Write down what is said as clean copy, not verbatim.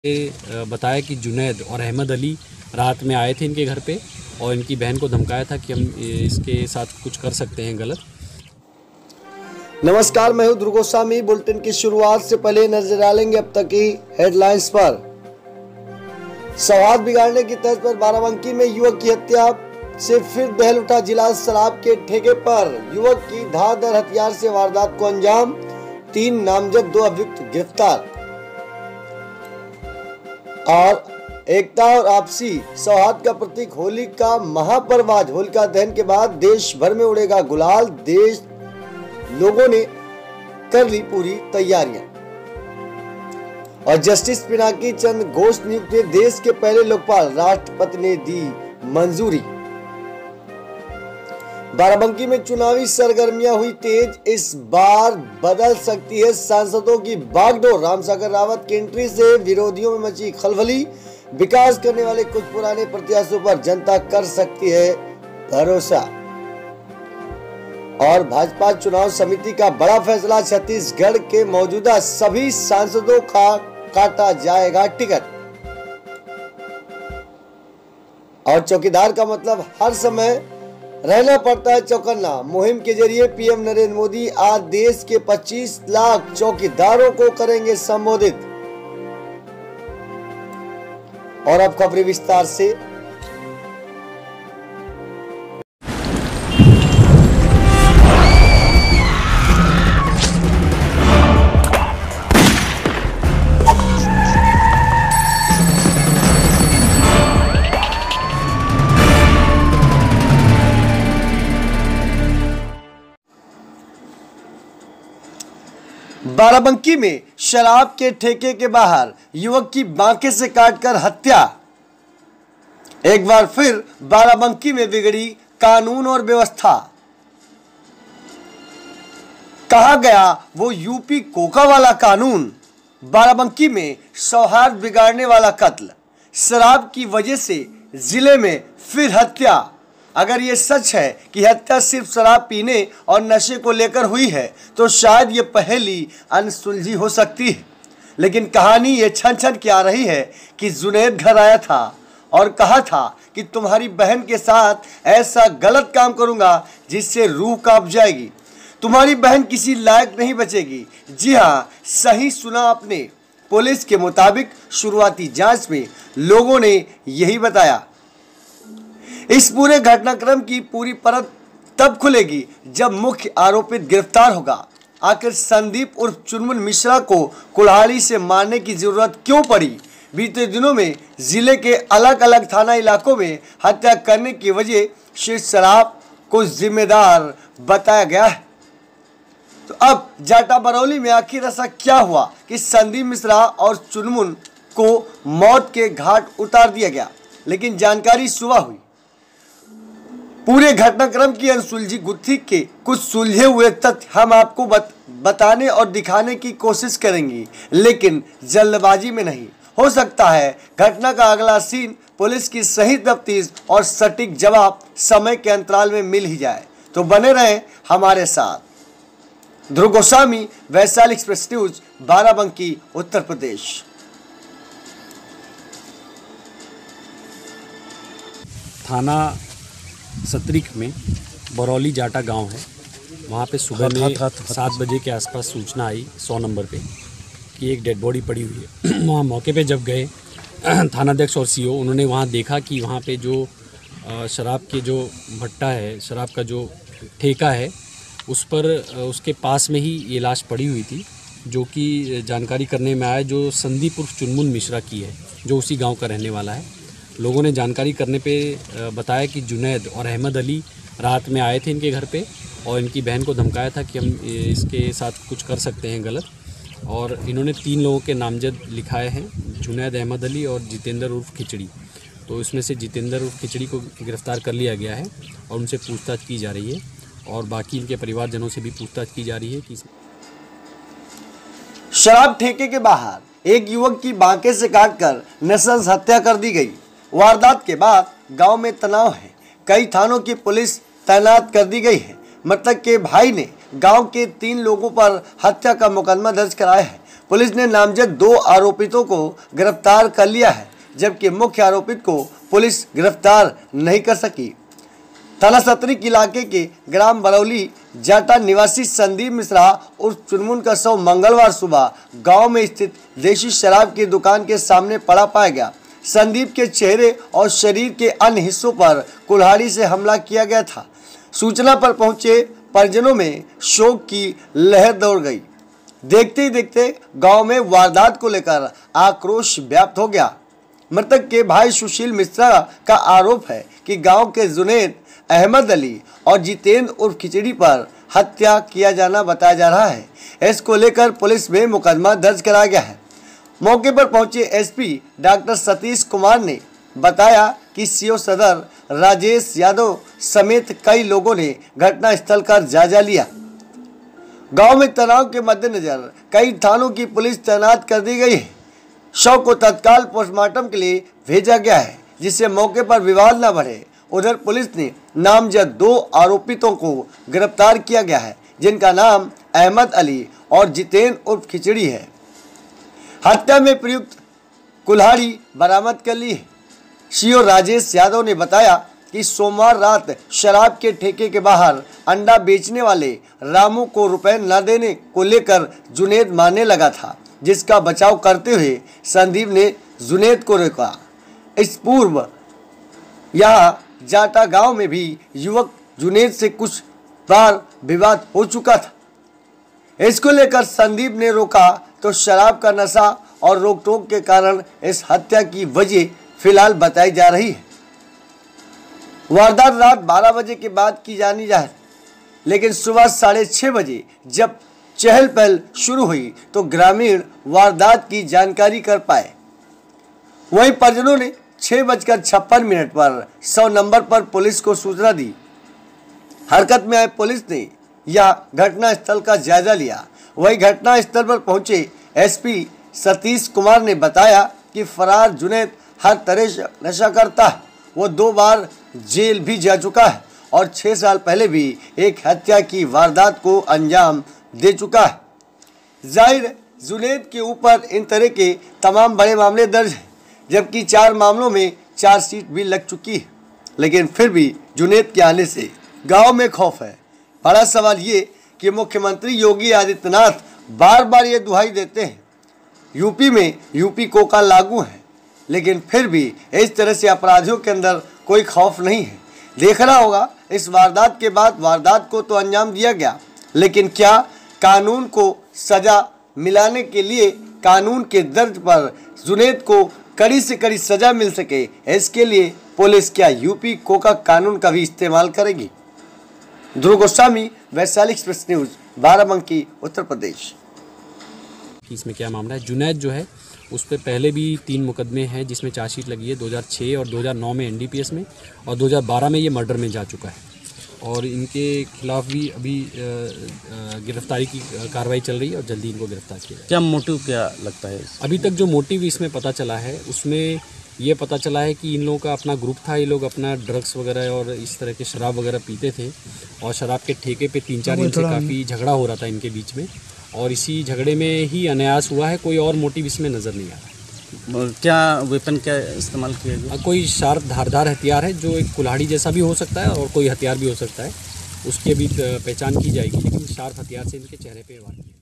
बताया कि जुनैद और अहमद अली रात में आए थे इनके घर पे और इनकी बहन को धमकाया था कि हम इसके साथ कुछ कर सकते हैं गलत। नमस्कार, मैं हूं ध्रुव गोस्वामी। बुलेटिन की शुरुआत से पहले नजर डालेंगे अब तक की हेडलाइंस पर। सौहार्द बिगाड़ने की तर्ज पर बाराबंकी में युवक की हत्या से फिर दहल उठा। जिला शराब के ठेके पर युवक की धारदार हथियार से वारदात को अंजाम। 3 नामजद 2 अभियुक्त गिरफ्तार। और एकता और आपसी सौहार्द का प्रतीक होली का महापर्व आज। होलिका दहन के बाद देश भर में उड़ेगा गुलाल। देश लोगों ने कर ली पूरी तैयारियां। और जस्टिस पिनाकी चंद्र घोष नियुक्त देश के पहले लोकपाल, राष्ट्रपति ने दी मंजूरी। बाराबंकी में चुनावी सरगर्मियां हुई तेज। इस बार बदल सकती है सांसदों की बागडोर। रामसागर रावत की एंट्री से विरोधियों में मची खलबली। विकास करने वाले कुछ पुराने प्रत्याशियों पर जनता कर सकती है भरोसा। और भाजपा चुनाव समिति का बड़ा फैसला, छत्तीसगढ़ के मौजूदा सभी सांसदों का काटा जाएगा टिकट। और चौकीदार का मतलब हर समय रहना पड़ता है चौकन्ना। मुहिम के जरिए पीएम नरेंद्र मोदी आज देश के 25 लाख चौकीदारों को करेंगे संबोधित। और अब खबरें विस्तार से। बाराबंकी में शराब के ठेके के बाहर युवक की बांके से काटकर हत्या। एक बार फिर बाराबंकी में बिगड़ी कानून और व्यवस्था। कहा गया वो यूपी कोका वाला कानून। बाराबंकी में सौहार्द बिगाड़ने वाला कत्ल। शराब की वजह से जिले में फिर हत्या। अगर ये सच है कि हत्या सिर्फ शराब पीने और नशे को लेकर हुई है तो शायद ये पहेली अनसुलझी हो सकती है। लेकिन कहानी ये छन छन के आ रही है कि जुनैद घर आया था और कहा था कि तुम्हारी बहन के साथ ऐसा गलत काम करूंगा जिससे रूह कांप जाएगी। तुम्हारी बहन किसी लायक नहीं बचेगी। जी हाँ, सही सुना आपने। पुलिस के मुताबिक शुरुआती जांच में लोगों ने यही बताया। इस पूरे घटनाक्रम की पूरी परत तब खुलेगी जब मुख्य आरोपित गिरफ्तार होगा। आखिर संदीप उर्फ चुनमुन मिश्रा को कुल्हाड़ी से मारने की जरूरत क्यों पड़ी? बीते दिनों में जिले के अलग अलग थाना इलाकों में हत्या करने की वजह शीर्ष शराब को जिम्मेदार बताया गया है। तो अब जाटा बरौली में आखिर ऐसा क्या हुआ कि संदीप मिश्रा और चुनमुन को मौत के घाट उतार दिया गया? लेकिन जानकारी सुबह हुई। पूरे घटनाक्रम की अनसुलझी गुत्थी के कुछ सुलझे हुए तथ्य हम आपको बताने और दिखाने की कोशिश करेंगे, लेकिन जल्दबाजी में नहीं। हो सकता है घटना का अगला सीन पुलिस की सही तफ्तीश और सटीक जवाब समय के अंतराल में मिल ही जाए। तो बने रहें हमारे साथ। ध्रुव गोस्वामी, वैशाली एक्सप्रेस न्यूज, बाराबंकी, उत्तर प्रदेश। थाना सतरिक में बरौली जाटा गांव है। वहाँ पे सुबह में 7 बजे के आसपास सूचना आई 100 नंबर पे कि एक डेड बॉडी पड़ी हुई है। वहाँ मौके पे जब गए थानाध्यक्ष और सीओ, उन्होंने वहाँ देखा कि वहाँ पे जो शराब के जो भट्टा है, शराब का जो ठेका है, उस पर उसके पास में ही ये लाश पड़ी हुई थी, जो कि जानकारी करने में आया जो संदीप उर्फ चुनमुन मिश्रा की है, जो उसी गाँव का रहने वाला है। लोगों ने जानकारी करने पे बताया कि जुनैद और अहमद अली रात में आए थे इनके घर पे और इनकी बहन को धमकाया था कि हम इसके साथ कुछ कर सकते हैं गलत। और इन्होंने 3 लोगों के नामजद लिखाए हैं, जुनैद, अहमद अली और जितेंद्र उर्फ खिचड़ी। तो इसमें से जितेंद्र उर्फ खिचड़ी को गिरफ्तार कर लिया गया है और उनसे पूछताछ की जा रही है और बाकी इनके परिवारजनों से भी पूछताछ की जा रही है कि शराब ठेके के बाहर एक युवक की बांके से काटकर नृशंस हत्या कर दी गई। वारदात के बाद गांव में तनाव है। कई थानों की पुलिस तैनात कर दी गई है। मृतक के भाई ने गांव के 3 लोगों पर हत्या का मुकदमा दर्ज कराया है। पुलिस ने नामजद 2 आरोपितों को गिरफ्तार कर लिया है, जबकि मुख्य आरोपित को पुलिस गिरफ्तार नहीं कर सकी। थाना सतरिक इलाके के ग्राम बरौली जाटा निवासी संदीप मिश्रा उर्फ चुनमुन का शव मंगलवार सुबह गांव में स्थित देशी शराब की दुकान के सामने पड़ा पाया गया। संदीप के चेहरे और शरीर के अन्य हिस्सों पर कुल्हाड़ी से हमला किया गया था। सूचना पर पहुंचे परिजनों में शोक की लहर दौड़ गई। देखते ही देखते गांव में वारदात को लेकर आक्रोश व्याप्त हो गया। मृतक के भाई सुशील मिश्रा का आरोप है कि गांव के जुनैद अहमद अली और जितेंद्र उर्फ खिचड़ी पर हत्या किया जाना बताया जा रहा है। इसको लेकर पुलिस में मुकदमा दर्ज कराया गया है। मौके पर पहुंचे एसपी डॉक्टर सतीश कुमार ने बताया कि सीओ सदर राजेश यादव समेत कई लोगों ने घटनास्थल का जायजा लिया। गांव में तनाव के मद्देनजर कई थानों की पुलिस तैनात कर दी गई है। शव को तत्काल पोस्टमार्टम के लिए भेजा गया है, जिससे मौके पर विवाद न बढ़े। उधर पुलिस ने नामजद 2 आरोपितों को गिरफ्तार किया गया है, जिनका नाम अहमद अली और जितेंद्र उर्फ खिचड़ी है। हत्या में प्रयुक्त कुल्हाड़ी बरामद कर ली है। सीओ राजेश यादव ने बताया कि सोमवार रात शराब के ठेके के बाहर अंडा बेचने वाले रामू को रुपए न देने को लेकर जुनैद मारने लगा था, जिसका बचाव करते हुए संदीप ने जुनैद को रोका। इस पूर्व यहाँ जाटा गांव में भी युवक जुनैद से कुछ बार विवाद हो चुका था। इसको लेकर संदीप ने रोका तो शराब का नशा और रोक टोक के कारण इस हत्या की वजह फिलहाल बताई जा रही है। वारदात रात 12 बजे के बाद की जानी जाए, लेकिन सुबह 6:30 बजे जब चहल पहल शुरू हुई तो ग्रामीण वारदात की जानकारी कर पाए। वहीं परिजनों ने 6:56 पर 100 नंबर पर पुलिस को सूचना दी। हरकत में आए पुलिस ने यह घटनास्थल का जायजा लिया। वहीं घटनास्थल पर पहुंचे एसपी सतीश कुमार ने बताया कि फरार जुनैद हर तरह से नशा करता है। वो 2 बार जेल भी जा चुका है और 6 साल पहले भी एक हत्या की वारदात को अंजाम दे चुका है। जाहिर जुनैद के ऊपर इन तरह के तमाम बड़े मामले दर्ज हैं, जबकि 4 मामलों में चार्जशीट भी लग चुकी है। लेकिन फिर भी जुनैद के आने से गांव में खौफ है। बड़ा सवाल ये कि मुख्यमंत्री योगी आदित्यनाथ बार बार ये दुहाई देते हैं यूपी में यूपी कोका लागू है, लेकिन फिर भी इस तरह से अपराधियों के अंदर कोई खौफ नहीं है। देखना होगा इस वारदात के बाद वारदात को तो अंजाम दिया गया, लेकिन क्या कानून को सजा मिलाने के लिए कानून के दर्ज पर जुनैद को कड़ी से कड़ी सजा मिल सके, इसके लिए पुलिस क्या यूपी कोका कानून का भी इस्तेमाल करेगी? ध्रुव गोस्वामी, वैशाली एक्सप्रेस न्यूज, बाराबंकी, उत्तर प्रदेश। इसमें क्या मामला है? जुनैद जो है उस पर पहले भी 3 मुकदमे हैं जिसमें चार्जशीट लगी है 2006 और 2009 में एनडीपीएस में, और 2012 में ये मर्डर में जा चुका है। और इनके खिलाफ भी अभी गिरफ्तारी की कार्रवाई चल रही है और जल्दी इनको गिरफ्तार किया जाएगा। क्या मोटिव क्या लगता है? अभी तक जो मोटिव इसमें पता चला है उसमें ये पता चला है कि इन लोगों का अपना ग्रुप था। ये लोग अपना ड्रग्स वगैरह और इस तरह के शराब वगैरह पीते थे और शराब के ठेके पे 3-4 दिन से काफ़ी झगड़ा हो रहा था इनके बीच में, और इसी झगड़े में ही अनायास हुआ है। कोई और मोटिव इसमें नज़र नहीं आ रहा। क्या वेपन क्या इस्तेमाल किया गया? कोई शार्प धारदार हथियार है जो एक कुल्हाड़ी जैसा भी हो सकता है और कोई हथियार भी हो सकता है, उसकी अभी पहचान की जाएगी, लेकिन शार्प हथियार से इनके चेहरे पे वार किया।